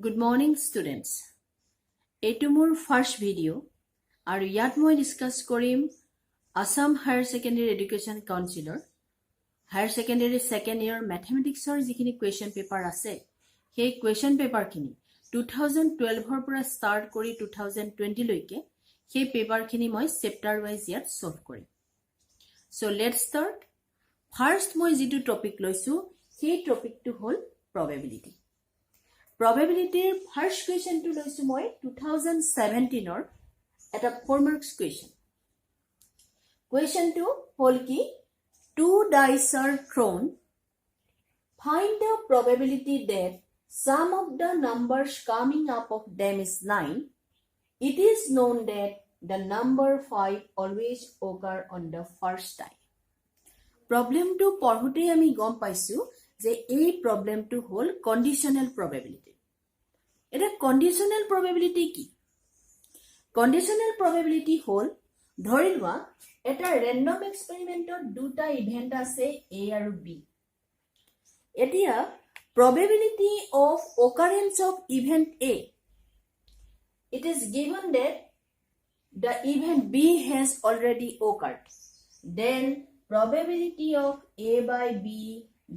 Good morning students. এইটো মোৰ first video' আৰু ইয়াত মই ডিসকাস কৰিম আসাম হায়াৰ সেকেন্ডাৰী এডুকেশ্যন কাউন্সিলৰ হায়াৰ সেকেন্ডাৰী সেকেন্ড ইয়াৰ ম্যাথমেটিক্সৰ যিখিনি কোৱেশ্চন পেপাৰ আছে সেই কোৱেশ্চন পেপাৰখিনি 2012 ৰ পৰা ষ্টাৰ্ট কৰি 2020 লৈকে সেই পেপাৰখিনি মই চেপ্টাৰ ওয়াইজ ইয়াত সলভ কৰিম। So let's start. ফাৰ্ষ্ট মই যেটো টপিক লৈছো সেই টপিকটো হ'ল probability. Probability first question to লৈছো মই 2017 or at a 4 marks question. Question 2 হল কি 2 dice are thrown. Find the probability that sum of the numbers coming up of them is 9. It is known that the number 5 always occur on the first time. Problem to পঢ়োতে আমি গম পাইছো যে এই প্ৰবলেমটো হল conditional probability. এটা conditional probability কি? Conditional probability হল ধৰি লোৱা এটা ৰেন্ডম এক্সপেৰিমেন্টত দুটা ইভেন্ট আছে A আৰু B. এতিয়া probability of occurrence of event A. It is given that the event B has already occurred. Then probability of A by B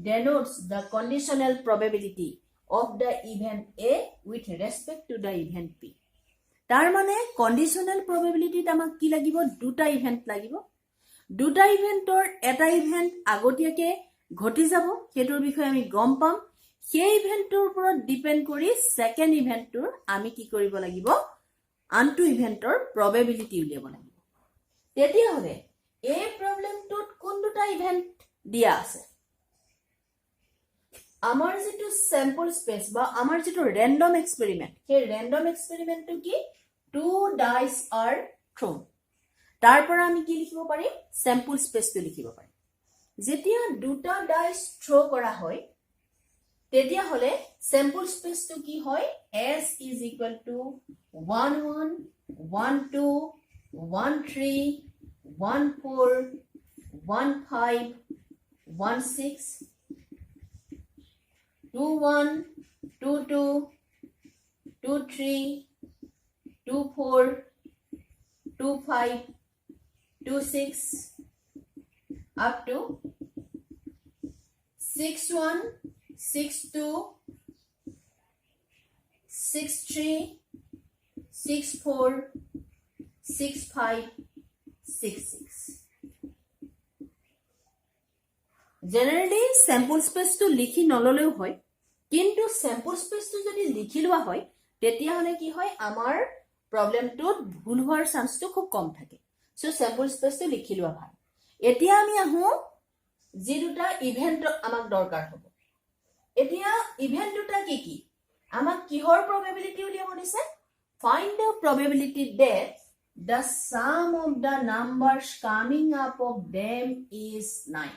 denotes the conditional probability of the event A with respect to the event B. তাৰ মানে conditional probability আমাক কি লাগিব দুটা event লাগিব দুটা ইভেন্টৰ এটা event আগতীয়াকে ঘটি যাব হেতুৰ বিষয়ে আমি গম পাম সেই ইভেন্টৰ ওপৰত ডিপেন্ড কৰি সেকেন্ড ইভেন্টৰ আমি কি কৰিব লাগিব আনটো ইভেন্টৰ probability উলিয়াব লাগিব তেতিয়া হবে এই প্ৰবলেমটোত কোন দুটা ইভেন্ট দিয়া আছে আমাৰ যেটো স্যাম্পল স্পেস বা আমাৰ যেটো ৰেন্ডম এক্সপেৰিমেন্ট সেই ৰেন্ডম এক্সপেৰিমেন্টটো কি 2 dice are thrown তাৰ পৰা আমি কি লিখিব পাৰিম স্যাম্পল স্পেসটো লিখিব পাৰিম যেতিয়া দুটা ডাইস থ্ৰো কৰা হয় তেতিয়া হলে স্যাম্পল স্পেসটো কি হয় s is equal to 1 1 1 2 1 3 1 4 1 5 1 6 2 1 2 2 2 3 2 4 2 5 2 6 up to 6 1 6 2 6 3 6 4 6 5 6 6 Generally sample space to লিখি নললেও হয় কিন্তু sample space to যদি লিখি লোৱা হয় তেতিয়া হলে কি হয় আমাৰ প্ৰবলেমটোত ভুল হোৱাৰ চান্সটো খুব কম থাকে সো sample space to লিখি লোৱা ভাল এতিয়া আমি আহো যি দুটা ইভেন্ট আমাক দৰকাৰ হ'ব এতিয়া ইভেন্ট দুটা কি কি আমাক কিহৰ probability উলিয়াব দিছে find the probability that the sum of the numbers coming up of them is 9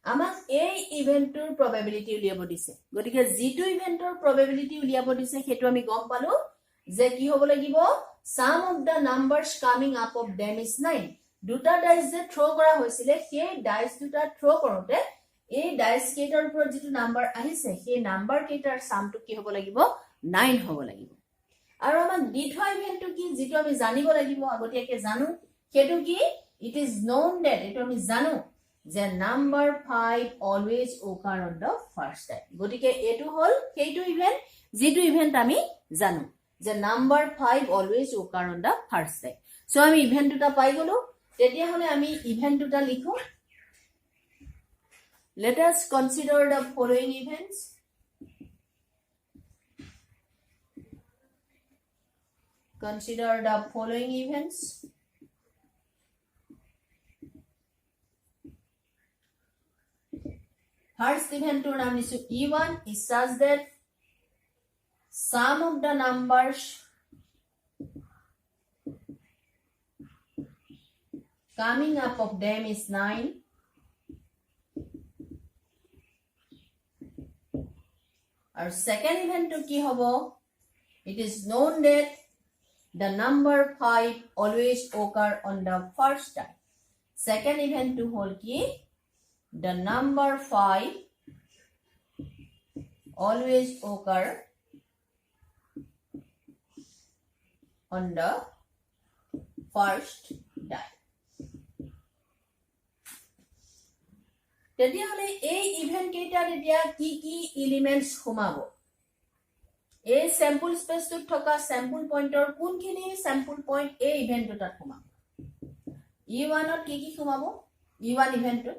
আমাক এই ইভেন্টৰ probability উলিয়াব দিছে গতিকে জিটো ইভেন্টৰ probability উলিয়াব দিছে হেতু আমি গম পালো যে কি হ'ব লাগিব sum of the numbers coming up of them is 9 দুটা ডাইস যে থ্ৰো কৰা হৈছিল সেই ডাইস দুটা থ্ৰো কৰোতে এই ডাইস কেইটাৰ ওপৰত যেটো নাম্বাৰ আহিছে সেই নাম্বাৰ কেইটাৰ সামটো কি হ'ব লাগিব 9 হ'ব লাগিব আৰু আমাক দ্বিতীয় ইভেন্টটো কি যেটো আমি জানিব লাগিব আগতীয়াকে জানো হেতু কি it is known that এটো আমি জানো যে number 5 always occur on the first time গটিকে এটো হল সেইটো ইভেন্ট যেটো ইভেন্ট আমি জানো যে number 5 always occur on the first time so আমি ইভেন্ট দুটা পাই গলো তেতিয়া হলে আমি ইভেন্ট দুটা লিখো let us consider the following events First event to name is E1 is such that sum of the numbers coming up of them is 9. Our second event to ki hobo it is known that the number 5 always occur on the first time. Second event to hol ki the number 5 always occur on the first die. তেতিয়াহলে এই event কেইটাত এতিয়া কি কি elements সোমাব এই sample স্পেসটোত থকা sample পইন্টৰ কোনখিনি স্যাম্পল পইন্ট এই ইভেন্টটোত সোমাব E1 ত কি সোমাব E1 ইভেন্টটোত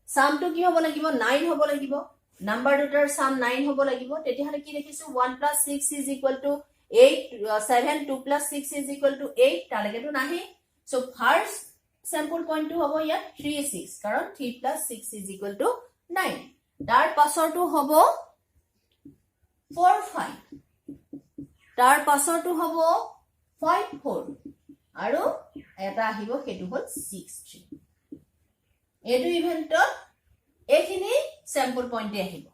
সামটো কি হ'ব লাগিব 9 হ'ব লাগিব নাম্বাৰ দুটাৰ সাম 9 হ'ব লাগিব তেতিয়াহলে কি দেখিছো 1 + 6 = 8 7 2 + 6 = 8 তালৈকেটো নাহে so first sample point to hobo ya 3 6 karon 3 plus 6 = 9 dar pasor to hobo 4 5 dar pasor to hobo 5 4 aru eta ahibo ketu hol 6 3 etu event to ekhini sample point e ahibo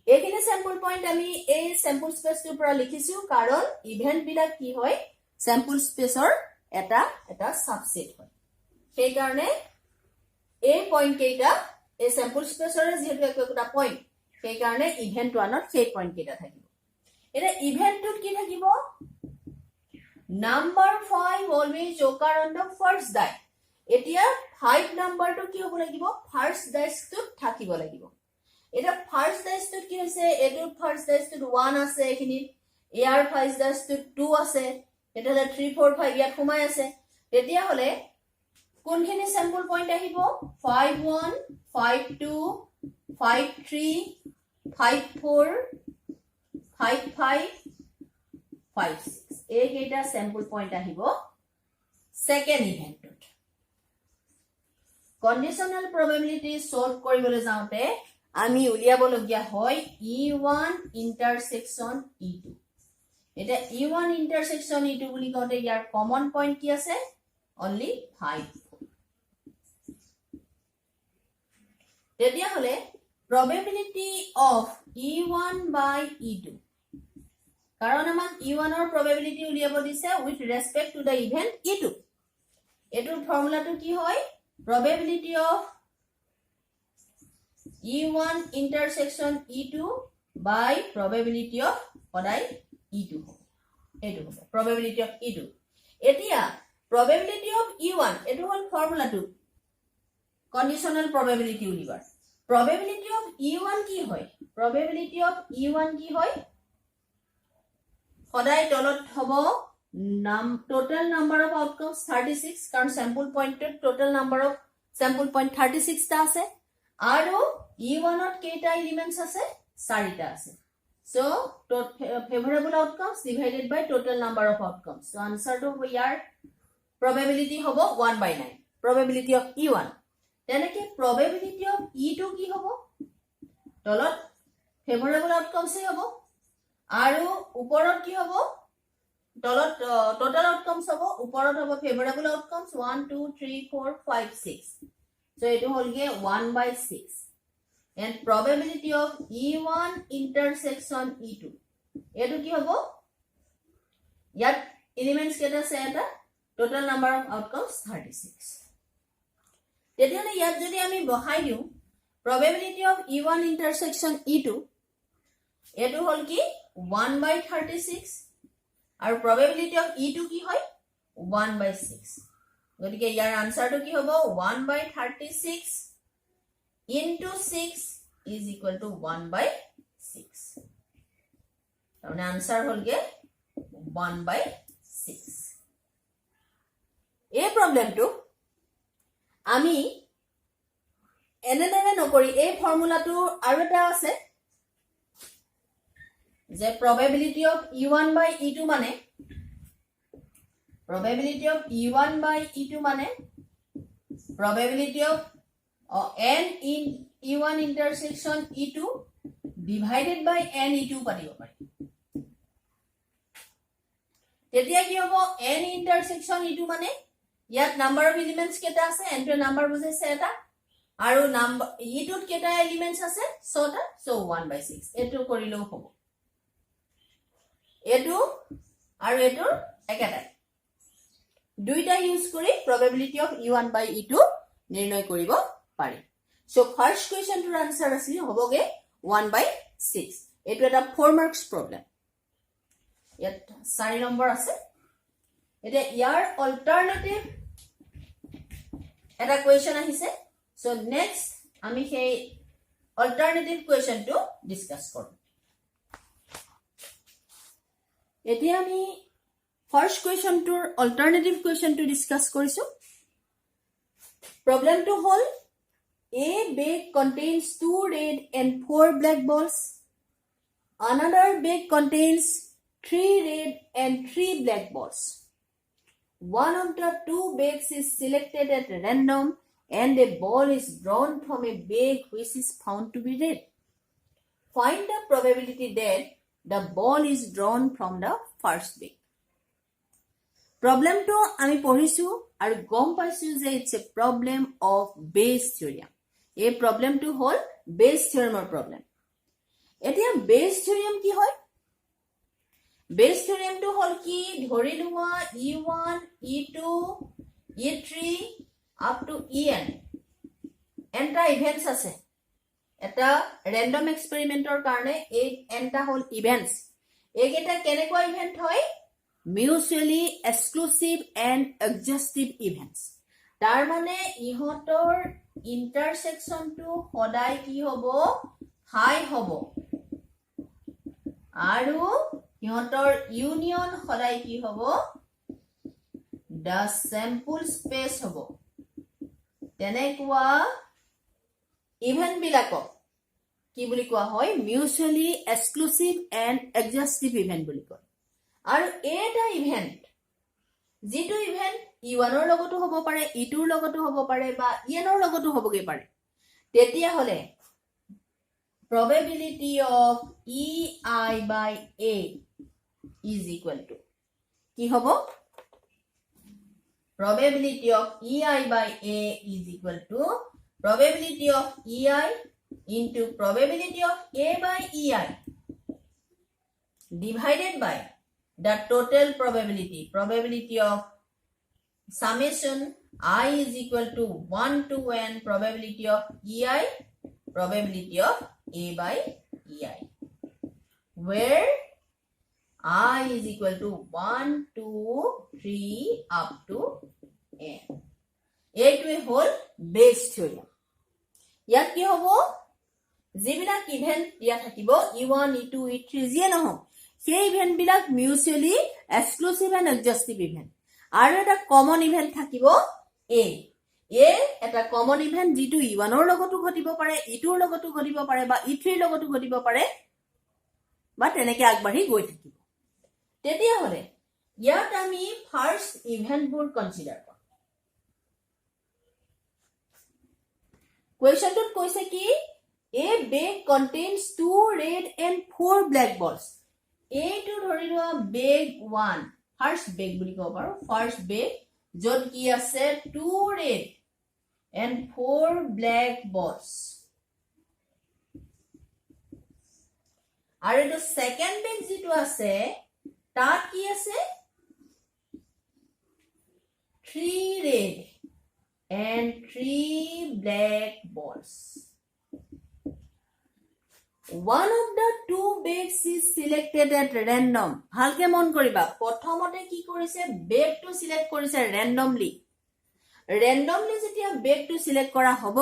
ekhini sample point ami ei sample space to pura likhisu karon event bilak ki hoy sample space or এটা subset হয় সেই কারণে এই point কেইটা এই sample স্পেসৰে যেহেতু একটা point সেই কারণে ইভেন্ট 1 ত সেই পয়েন্ট কেইটা থাকিব এটা ইভেন্ট 2 ত কি থাকিব number 5 always occur on the first die এতিয়া 5 নাম্বাৰটো কি হ'ব লাগিব ফাৰ্স্ট ডাইসটোত থাকিব লাগিব এটা ফাৰ্স্ট ডাইসটোত কি হৈছে এটো ফাৰ্স্ট ডাইসটোত 1 আছে এখিনি এয়াৰ ফাৰ্স্ট ডাইসটোত 2 আছে এটা 3 4 5 ইয়াত সোমাই আছে তেতিয়া হলে কোনখিনি স্যাম্পল পয়েন্ট আহিব 5 1 5 2 5 3 5 4 5 5 5 6 এই কেইটা স্যাম্পল পয়েন্ট আহিব সেকেন্ড ইভেন্টত কন্ডিশনাল প্রবাবিলিটি সলভ কৰিবলৈ যাওঁতে আমি উলিয়াব লগিয়া হয় E1 ইন্টাৰসেকশন E2 এটা E1 intersection E2 বুলি কওঁতে ইয়াৰ কমন পইণ্ট কি আছে only 5 তেতিয়া হলে probability of E1 by E2 কাৰণ আমাক E1 ৰ probability উলিয়াব দিছে with respect to the event E2 এটোৰ ফৰ্মুলাটো কি হয় probability of E1 intersection E2 by probability of সদায় E2 এটো হ'ব probability of E2 এতিয়া probability of E1 এটো হল ফর্মুলাটো conditional probability উলিবার probability of E1 কি হয় probability of E1 কি হয় সদায় তলত হ'ব total number of outcomes 36 কারণ sample point total number of sample point 36 টা আছে আৰু E1 ত কেইটা এলিমেন্টস আছে 4 টা আছে So, favorable outcomes divided by total number of outcomes. So, answer to your probability hobo 1 by 9. Probability of E1. Then, probability of E2 ki hobo? Tolot favorable outcomes se hobo. Aru uporot ki hobo? Tolot total outcomes hobo. Uporot hobo favorable outcomes 1, 2, 3, 4, 5, 6. So, it will get 1 by 6. And probability of E1 intersection E2 এটো কি হ'ব ইয়াত elements কেটা আছে এটা total number of outcomes 36 তেতিয়ালে ইয়াত যদি আমি বহাই দিও probability of E1 intersection E2 এটো হল কি 1 by 36 আৰু probability of E2 কি হয় 1 by 6 গতিকে ইয়াৰ আনসাৰটো কি হ'ব 1 by 36 into 6 is equal to 1 by 6. Our answer will get 1 by 6. A problem to ami enedere nokori a formula to aru eta ase je probability of E1 by E2 mane probability of E1 by E2 mane probability of n in E1 intersection E2 divided by n E2 পাতিব পাৰি তেতিয়া কি হ'ব n intersection E2 মানে ইয়াত number of elements কেটা আছে n to number বুজাইছে এটা আৰু number E2 ত কেটা elements আছে 6টা so 1 by 6 এটো কৰিলেও হ'ব এটো আৰু এটো একেটাই দুইটা ইউজ কৰি probability of E1 by E2 নিৰ্ণয় কৰিব পাৰি So first question to answer asli hoboge 1 by 6. Etu eta 4 marks problem. ইয়াত 4 নম্বৰ আছে এটা ইয়াৰ অল্টাৰনেটিভ এটা কোৱেশ্চন আহিছে সো নেক্সট আমি সেই অল্টাৰনেটিভ কোৱেশ্চনটো ডিসকাস কৰিম এতিয়া আমি ফাৰ্স্ট কোৱেশ্চনটোৰ অল্টাৰনেটিভ কোৱেশ্চনটো ডিসকাস কৰিছো প্ৰবলেমটো হ'ল A bag contains 2 red and 4 black balls. Another bag contains 3 red and 3 black balls. One of the 2 bags is selected at random and a ball is drawn from a bag which is found to be red. Find the probability that the ball is drawn from the first bag. Problem to ami পঢ়িছো আৰু গম পাইছো যে it's a problem of Bayes theorem. এই প্ৰবলেমটো হ'ল বেজ থিওৰেমৰ problem এতিয়া বেজ থিওৰেম কি হয় বেজ থিওৰেমটো হ'ল কি ধৰি লোৱা e1 e2 e3 up to en এনটা ইভেন্টস আছে এটা ৰেন্ডম এক্সপেৰিমেন্টৰ কাৰণে এই এনটা হ'ল ইভেন্টস এইকেইটা কেনেকুৱা ইভেন্ট হয় মিউচুৱেলি এক্সক্লুসিভ এণ্ড এডজাস্টিভ ইভেন্টস তাৰ মানে ইহতৰ ইন্টাৰসেকশন টু সদায় কি হ'ব হাই হ'ব আৰু ইহতৰ ইউনিয়ন সদায় কি হ'ব দা স্যাম্পল স্পেস হ'ব তেনেকুৱা ইভেন্ট বিলাক কি বুলি কোৱা হয় মিউচুৱেলি এক্সক্লুসিভ এণ্ড এডজাস্টিভ ইভেন্ট বুলি কয় আৰু এটা ইভেন্ট যেটো ইভেন্ট e1 ৰ লগতো হ'ব পাৰে e2 ৰ লগতো হ'ব পাৰে বা en ৰ লগতো হ'বগে পাৰে তেতিয়া হলে probability of ei by a is equal to কি হ'ব probability of ei by a is equal to probability of ei into probability of a by ei divided by the total probability of summation I is equal to 1 to n probability of ei probability of a by ei where I is equal to 1 2 3 up to n এইটোৱে হ'ল বেজ theorem ইয়াত কি হ'ব যিবিলাক event দিয়া থাকিব e1 e2 e3 যিয়ে নহওক সেই ইভেন্ট বিলাক মিউচুৱেলি এক্সক্লুসিভ এণ্ড এডজাস্টিভ ইভেন্ট আৰু এটা কমন ইভেন্ট থাকিব এ এটা কমন ইভেন্ট যেটো e1 ৰ লগতো ঘটিব পাৰে e2 ৰ লগতো ঘটিব পাৰে বা e3 ৰ লগতো ঘটিব পাৰে বা তেনেকৈ আগবাঢ়ি গৈ থাকিব তেতিয়া হলে ইয়াত আমি ফাৰ্স্ট ইভেন্টবোৰ কনসিডাৰ কৰিম কোৱেশ্চনটোত কৈছে কি a bag contains 2 red and 4 black balls এইটো ধৰি লোৱা বেগ 1 ফাৰ্স্ট বেগ বুলি কব পাৰো ফাৰ্স্ট বেগ যত কি আছে 2 red and 4 black balls আৰু এইটো সেকেন্ড বেগ যেটো আছে তাত কি আছে 3 red and 3 black balls one of the 2 bags is selected at random ভালকে মন কৰিবা প্ৰথমতে কি কৰিছে বেগটো সিলেক্ট কৰিছে randomly যেতিয়া বেগটো সিলেক্ট কৰা হ'ব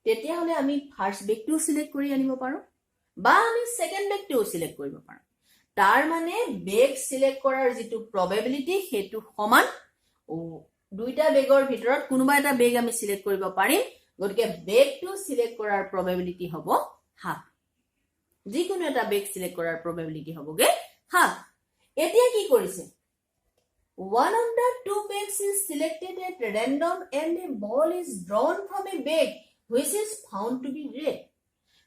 তেতিয়া হলে আমি ফাৰ্স্ট বেগটো সিলেক্ট কৰি আনিব পাৰো বা আমি সেকেন্ড বেগটো সিলেক্ট কৰিব পাৰো তাৰ মানে বেগ সিলেক্ট কৰাৰ যেটো probability হেতু সমান দুইটা বেগৰ ভিতৰত কোনোবা এটা বেগ আমি সিলেক্ট কৰিব পাৰিম গতিকে বেগটো সিলেক্ট কৰাৰ probability হ'ব হাফ যিকোনো এটা বেগ সিলেক্ট কৰাৰ probability হ'বগে হাফ এতিয়া কি কৰিছে one of the 2 bags is selected at random and a ball is drawn from a bag which is found to be red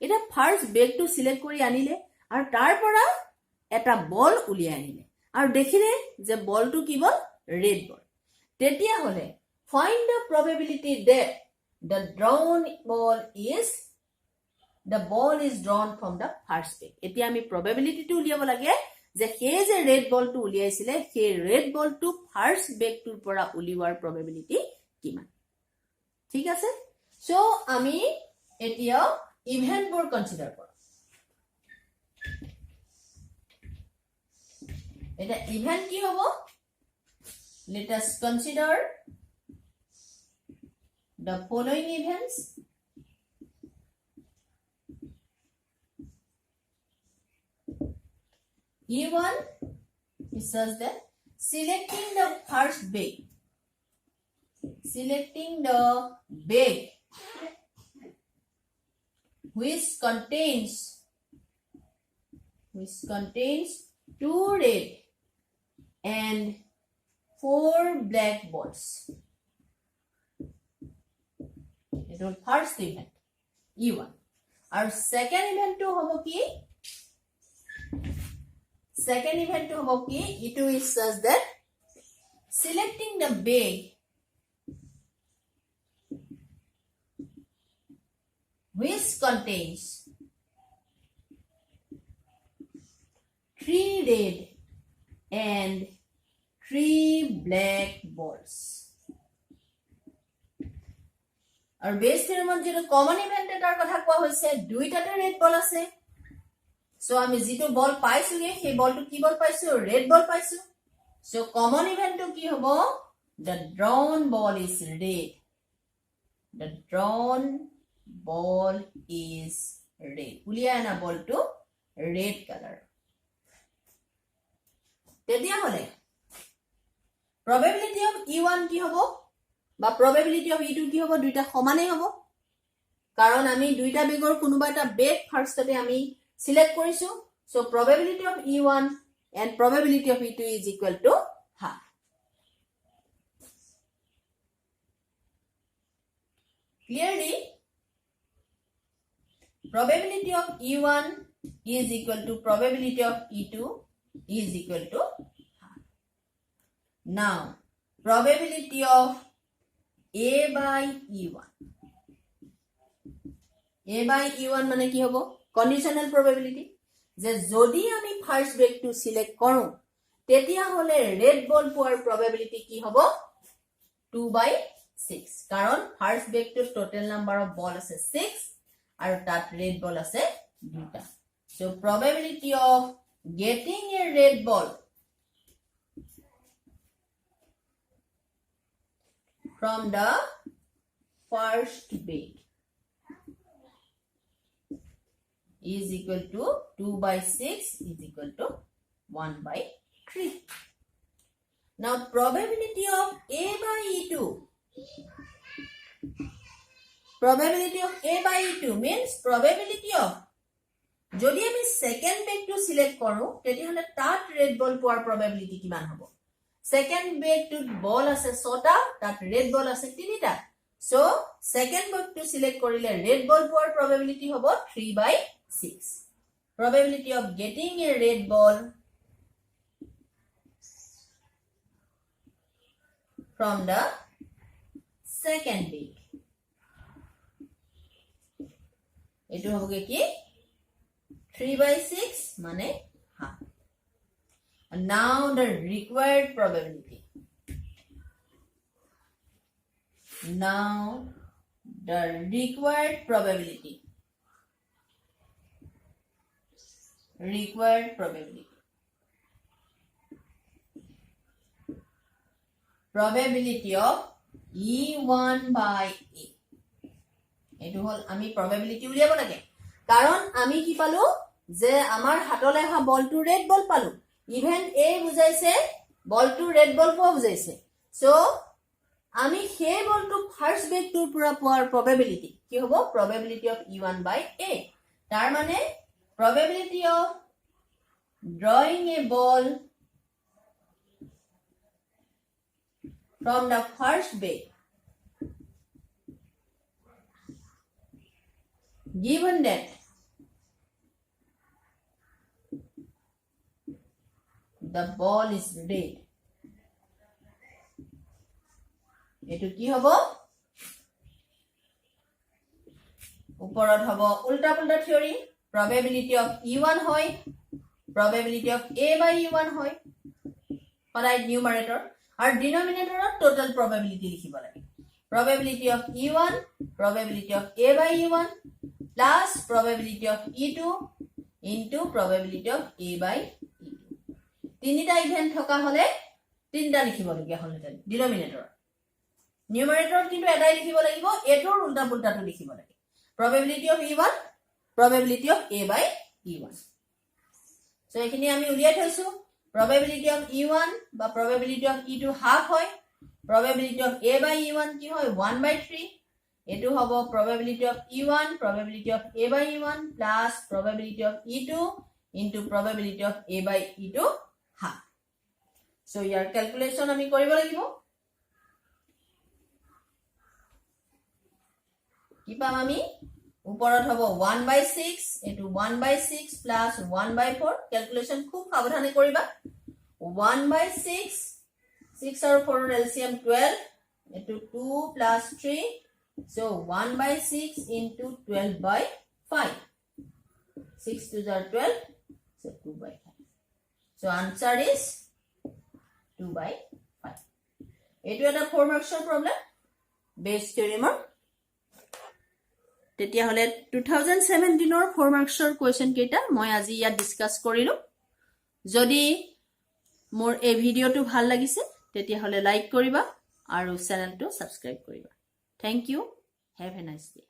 এটা ফাৰ্স্ট বেগটো সিলেক্ট কৰি আনিলে আৰু তাৰ পৰা এটা বল উলিয়াই আনিলে আৰু দেখিলে যে বলটো কি বল red ball তেতিয়া হলে find the probability that the ball is drawn from the first bag এতিয়া আমি probability টো উলিয়াব লাগে যে সেই যে red ball টো উলিয়াইছিলে সেই red ball টো first bag টোৰ পৰা উলিওৱাৰ probability কিমান ঠিক আছে সো আমি এতিয়া ইভেন্ট বোৰ কনসিডাৰ কৰোঁ এটা ইভেন্ট কি হ'ব? Let us consider the following events. E1 is such that selecting the first bag. Selecting the bag which contains 2 red and 4 black balls. It was first event E1. Our second event to hobo ki? Second event to hobo ki? E2 is such that selecting the bag which contains 3 red and 3 black balls. Our base theorem যেটো common event এটাৰ কথা কোৱা হৈছে দুইটাতে red ball আছে so আমি যেটো ball পাইছো সেই বলটো কি বল পাইছো red ball পাইছো so common event to কি হ'ব the drawn ball is red. The drawn ball is red. উলিয়াই আনা বলটো red color. তেতিয়া হলে probability of E1 কি হ'ব বা probability of E2 কি হ'ব দুইটা সমানেই হ'ব কাৰণ আমি দুইটা বেগৰ কোনোবা এটা বেগ ফাৰ্ষ্টতে আমি সিলেক্ট কৰিছো so probability of E1 and probability of E2 is equal to half. Clearly probability of E1 is equal to probability of E2 is equal to half. Now probability of A by E1. A by E1 মানে কি হ'ব conditional probability যে যদি আমি first break to select কৰো তেতিয়া হলে red ball পোৱাৰ probability কি হ'ব 2/6 কাৰণ first break to total number of ball আছে 6 আৰু তাত রেড বল আছে দুটা so probability of getting a red ball from the first bag is equal to 2/6 is equal to 1/3. Now probability of A by E2. Probability of A by E2 means probability of যদি আমি second বেগটো select কৰো তেতিয়াহলে তাত red ball পোৱাৰ probability কিমান হ'ব second বেগটোত বল আছে 6টা তাত রেড বল আছে 3টা so সেকেন্ড বেগটো সিলেক্ট কৰিলে ৰেড বল পোৱাৰ probability হ'ব 3/6. Probability of getting a red ball from the second bag. এটো হবে কি 3/6 মানে half. And now the required probability. Now the required probability. Required probability. Probability of E1 by A. এটো হল আমি probability উলিয়াব লাগে কাৰণ আমি কি পালো যে আমাৰ হাতলে হা বলটো ৰেড বল পালো ইভেন এ বুজাইছে বলটো ৰেড বল পোৱা বুজাইছে সো আমি সেই বলটো ফাৰ্স্ট বেগটোৰ পৰা পোৱাৰ probability কি হ'ব probability of E1 by A তাৰ মানে probability of drawing a ball from the first bag given that the ball is red এটো কি হ'ব ওপৰত হ'ব উল্টা পুল্টা থিওৰি probability of E1 হয় probability of A by E1 হয় সদায় numerator আৰু denominator total probability লিখিব লাগে probability of E1 probability of A by E1 plus probability of E2 into probability of A by E2 তিনিটা event থকা হলে তিনিটা লিখিব লগিয়া হলহেঁতেন ডিনমিনেটৰ নিউমাৰেটৰত কিন্তু এটাই লিখিব লাগিব এটোৰ উল্টা পুল্টাটো লিখিব লাগে probability of e1 probability of a by e1 so এখিনি আমি উলিয়াই থৈছো probability of e1 বা probability of e2 half হয় probability of a by e1 কি হয় 1 by 3 এটো হ'ব probability of e1 probability of a by e1 plus probability of e2 into probability of a by e2 half so year calculation আমি কৰিব লাগিব কি পাম আমি উপৰত হ'ব 1 by 6 এটো 1 by 6 plus 1 by 4 ক্যালকুলেশন খুব সাবধানে কৰিবা 1 by 6 6 আৰু 4 ৰ LCM 12 এটো 2 plus 3 so 1 by 6 into 12 by 5 6 to the 12 so 2 by 5 so answer is 2 by 5 এটো এটা 4 মাৰ্কছৰ প্ৰবলেম বেস থিওৰেমৰ তেতিয়া হলে 2017 ৰ 4 মাৰ্কছৰ কোৱেশ্চন কেইটা মই আজি ইয়াত ডিসকাস কৰিলো যদি মোৰ এই ভিডিওটো ভাল লাগিছে তেতিয়া হলে লাইক কৰিবা আৰু চেনেলটো সাবস্ক্ৰাইব কৰিবা thank you have a nice day